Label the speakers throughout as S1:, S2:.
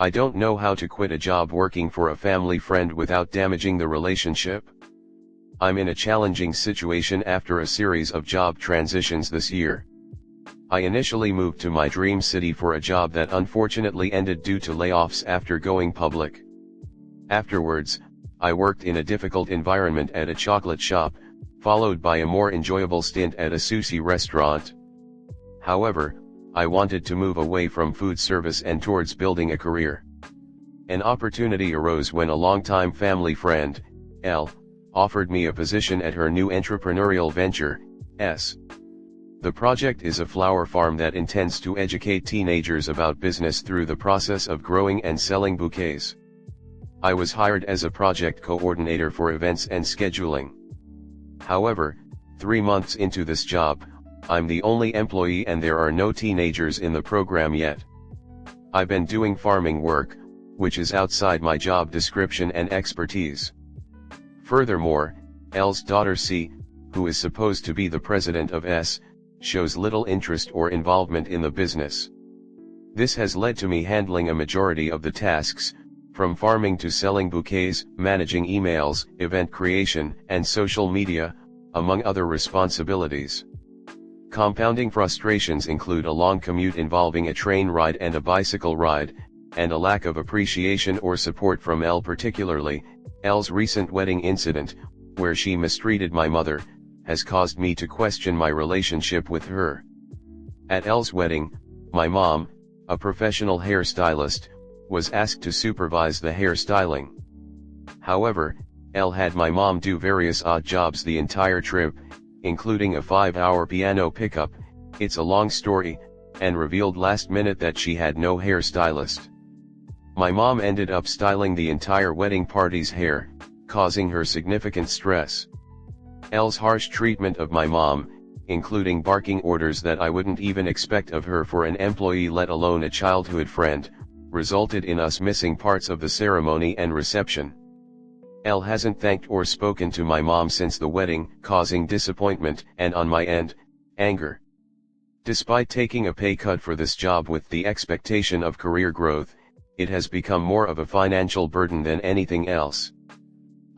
S1: I don't know how to quit a job working for a family friend without damaging the relationship. I'm in a challenging situation after a series of job transitions this year. I initially moved to my dream city for a job that unfortunately ended due to layoffs after going public. Afterwards, I worked in a difficult environment at a chocolate shop, followed by a more enjoyable stint at a sushi restaurant. However, I wanted to move away from food service and towards building a career. An opportunity arose when a longtime family friend, L, offered me a position at her new entrepreneurial venture, S. The project is a flower farm that intends to educate teenagers about business through the process of growing and selling bouquets. I was hired as a project coordinator for events and scheduling. However, 3 months into this job, I'm the only employee and there are no teenagers in the program yet. I've been doing farming work, which is outside my job description and expertise. Furthermore, L's daughter C, who is supposed to be the president of S, shows little interest or involvement in the business. This has led to me handling a majority of the tasks, from farming to selling bouquets, managing emails, event creation, and social media, among other responsibilities. Compounding frustrations include a long commute involving a train ride and a bicycle ride, and a lack of appreciation or support from L, particularly L's recent wedding incident, where she mistreated my mother, has caused me to question my relationship with her. At L's wedding, my mom, a professional hairstylist, was asked to supervise the hairstyling. However, L had my mom do various odd jobs the entire trip, including a 5-hour piano pickup. It's a long story, and revealed last minute that she had no hairstylist. My mom ended up styling the entire wedding party's hair, causing her significant stress. L's harsh treatment of my mom, including barking orders that I wouldn't even expect of her for an employee let alone a childhood friend, resulted in us missing parts of the ceremony and reception. L hasn't thanked or spoken to my mom since the wedding, causing disappointment and, on my end, anger. Despite taking a pay cut for this job with the expectation of career growth, it has become more of a financial burden than anything else.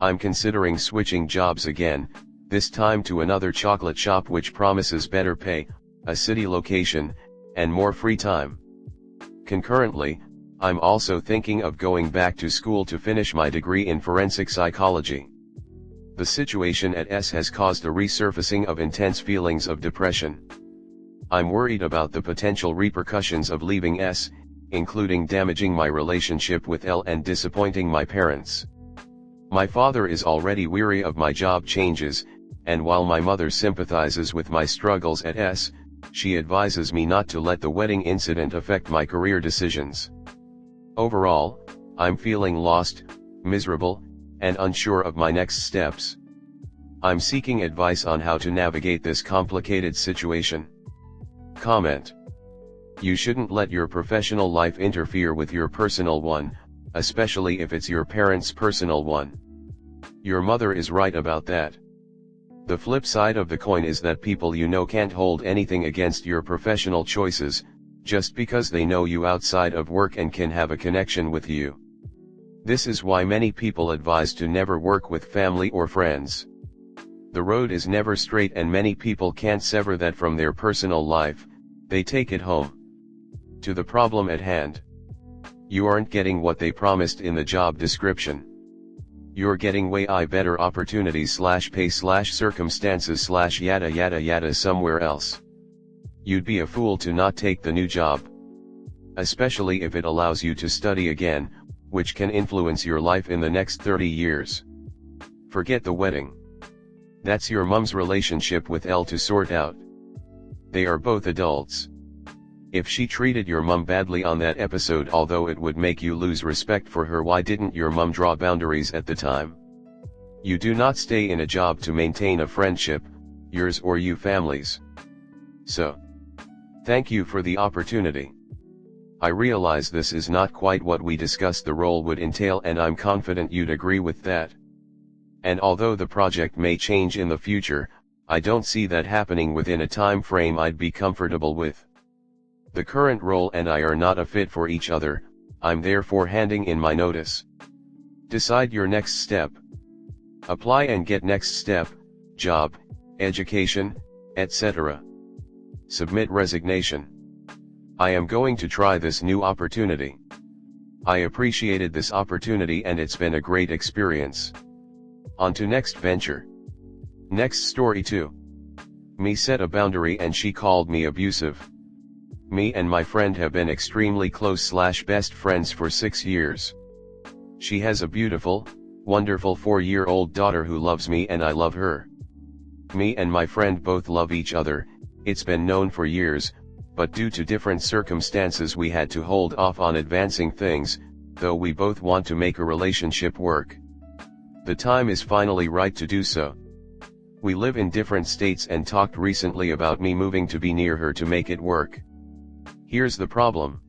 S1: I'm considering switching jobs again, this time to another chocolate shop which promises better pay, a city location, and more free time. Concurrently, I'm also thinking of going back to school to finish my degree in forensic psychology. The situation at S has caused a resurfacing of intense feelings of depression. I'm worried about the potential repercussions of leaving S, including damaging my relationship with L and disappointing my parents. My father is already weary of my job changes, and while my mother sympathizes with my struggles at S, she advises me not to let the wedding incident affect my career decisions. Overall, I'm feeling lost, miserable, and unsure of my next steps. I'm seeking advice on how to navigate this complicated situation. Comment. You shouldn't let your professional life interfere with your personal one, especially if it's your parents' personal one. Your mother is right about that. The flip side of the coin is that people you know can't hold anything against your professional choices, just because they know you outside of work and can have a connection with you. This is why many people advise to never work with family or friends. The road is never straight and many people can't sever that from their personal life, they take it home. To the problem at hand. You aren't getting what they promised in the job description. You're getting way better opportunities /pay /circumstances yada yada yada somewhere else. You'd be a fool to not take the new job. Especially if it allows you to study again, which can influence your life in the next 30 years. Forget the wedding. That's your mom's relationship with L to sort out. They are both adults. If she treated your mom badly on that episode, although it would make you lose respect for her, why didn't your mom draw boundaries at the time? You do not stay in a job to maintain a friendship, yours or you family's. So, thank you for the opportunity. I realize this is not quite what we discussed the role would entail, and I'm confident you'd agree with that. And although the project may change in the future, I don't see that happening within a time frame I'd be comfortable with. The current role and I are not a fit for each other. I'm therefore handing in my notice. Decide your next step. Apply and get next step, job, education, etc. Submit resignation. I am going to try this new opportunity. I appreciated this opportunity and it's been a great experience. On to next venture. Next story 2. Me set a boundary and she called me abusive. Me and my friend have been extremely close / best friends for 6 years. She has a beautiful, wonderful 4-year-old daughter who loves me and I love her. Me and my friend both love each other, it's been known for years, but due to different circumstances we had to hold off on advancing things, though we both want to make a relationship work. The time is finally right to do so. We live in different states and talked recently about me moving to be near her to make it work. Here's the problem.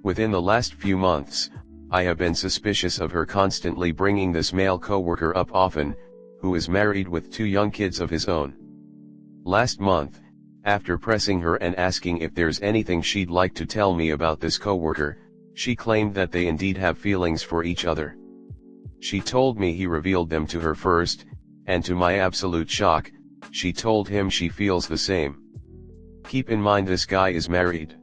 S1: Within the last few months, I have been suspicious of her constantly bringing this male coworker up often, who is married with 2 young kids of his own. Last month, after pressing her and asking if there's anything she'd like to tell me about this coworker, she claimed that they indeed have feelings for each other. She told me he revealed them to her first, and to my absolute shock, she told him she feels the same. Keep in mind this guy is married.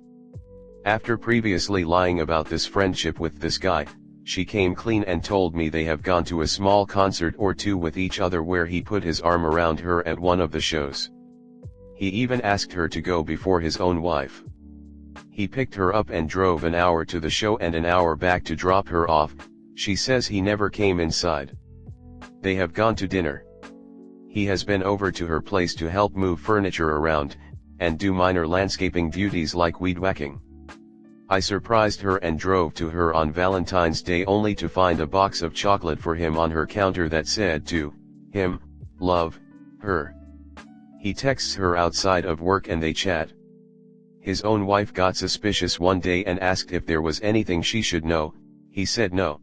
S1: After previously lying about this friendship with this guy, she came clean and told me they have gone to a small concert or 2 with each other where he put his arm around her at one of the shows. He even asked her to go before his own wife. He picked her up and drove an hour to the show and an hour back to drop her off. She says he never came inside. They have gone to dinner. He has been over to her place to help move furniture around, and do minor landscaping duties like weed whacking. I surprised her and drove to her on Valentine's Day only to find a box of chocolate for him on her counter that said to him, "Love, her." He texts her outside of work and they chat. His own wife got suspicious one day and asked if there was anything she should know. He said no.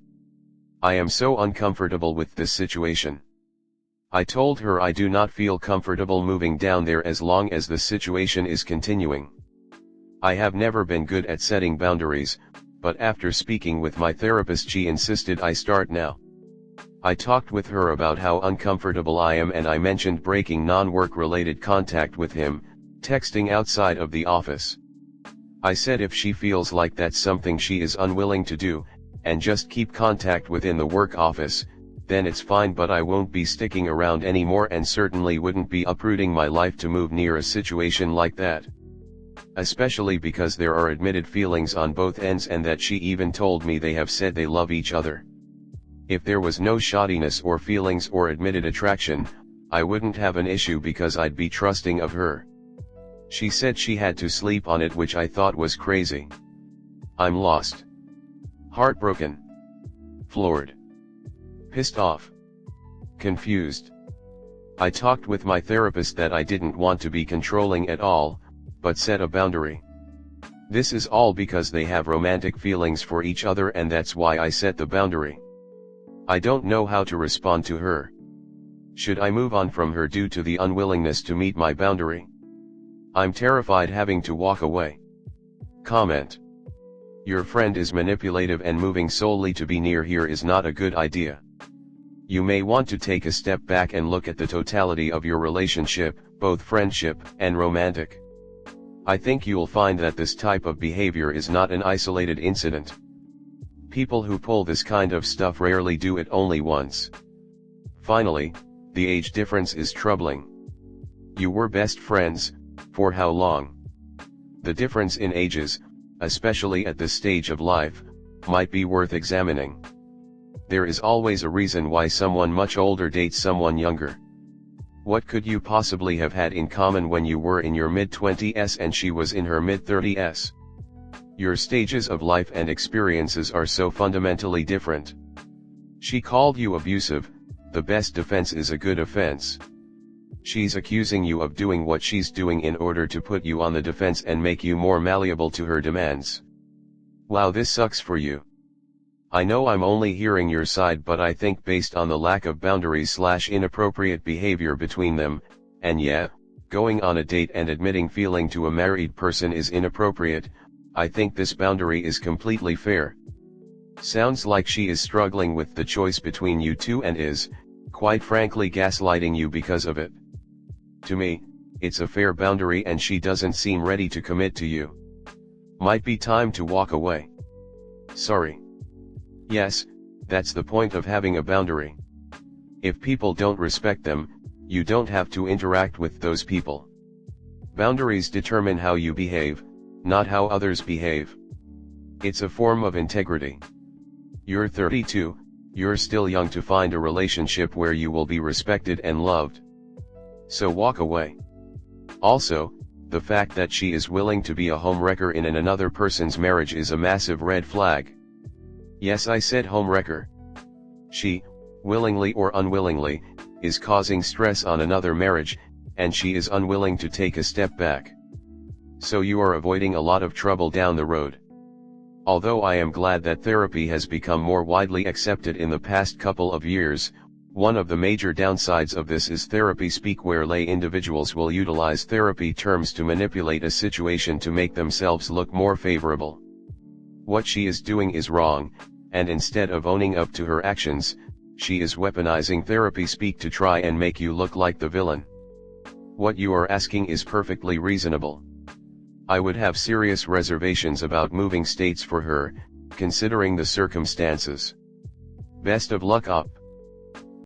S1: I am so uncomfortable with this situation. I told her I do not feel comfortable moving down there as long as the situation is continuing. I have never been good at setting boundaries, but after speaking with my therapist she insisted I start now. I talked with her about how uncomfortable I am and I mentioned breaking non-work related contact with him, texting outside of the office. I said if she feels like that's something she is unwilling to do, and just keep contact within the work office, then it's fine, but I won't be sticking around anymore and certainly wouldn't be uprooting my life to move near a situation like that. Especially because there are admitted feelings on both ends and that she even told me they have said they love each other. If there was no shoddiness or feelings or admitted attraction, I wouldn't have an issue because I'd be trusting of her. She said she had to sleep on it, which I thought was crazy. I'm lost. Heartbroken. Floored. Pissed off. Confused. I talked with my therapist that I didn't want to be controlling at all, but set a boundary. This is all because they have romantic feelings for each other and that's why I set the boundary. I don't know how to respond to her. Should I move on from her due to the unwillingness to meet my boundary? I'm terrified having to walk away. Comment. Your friend is manipulative and moving solely to be near here is not a good idea. You may want to take a step back and look at the totality of your relationship, both friendship and romantic. I think you'll find that this type of behavior is not an isolated incident. People who pull this kind of stuff rarely do it only once. Finally, the age difference is troubling. You were best friends, for how long? The difference in ages, especially at this stage of life, might be worth examining. There is always a reason why someone much older dates someone younger. What could you possibly have had in common when you were in your mid-20s and she was in her mid-30s? Your stages of life and experiences are so fundamentally different. She called you abusive. The best defense is a good offense. She's accusing you of doing what she's doing in order to put you on the defense and make you more malleable to her demands. Wow, this sucks for you. I know I'm only hearing your side, but I think based on the lack of boundaries / inappropriate behavior between them, and yeah, going on a date and admitting feeling to a married person is inappropriate, I think this boundary is completely fair. Sounds like she is struggling with the choice between you two and is, quite frankly, gaslighting you because of it. To me, it's a fair boundary and she doesn't seem ready to commit to you. Might be time to walk away. Sorry. Yes, that's the point of having a boundary. If people don't respect them, you don't have to interact with those people. Boundaries determine how you behave, not how others behave. It's a form of integrity. You're 32, you're still young to find a relationship where you will be respected and loved. So walk away. Also, the fact that she is willing to be a homewrecker in another person's marriage is a massive red flag. Yes, I said homewrecker. She, willingly or unwillingly, is causing stress on another marriage, and she is unwilling to take a step back. So you are avoiding a lot of trouble down the road. Although I am glad that therapy has become more widely accepted in the past couple of years, one of the major downsides of this is therapy speak, where lay individuals will utilize therapy terms to manipulate a situation to make themselves look more favorable. What she is doing is wrong, and instead of owning up to her actions, she is weaponizing therapy speak to try and make you look like the villain. What you are asking is perfectly reasonable. I would have serious reservations about moving states for her, considering the circumstances. Best of luck, op.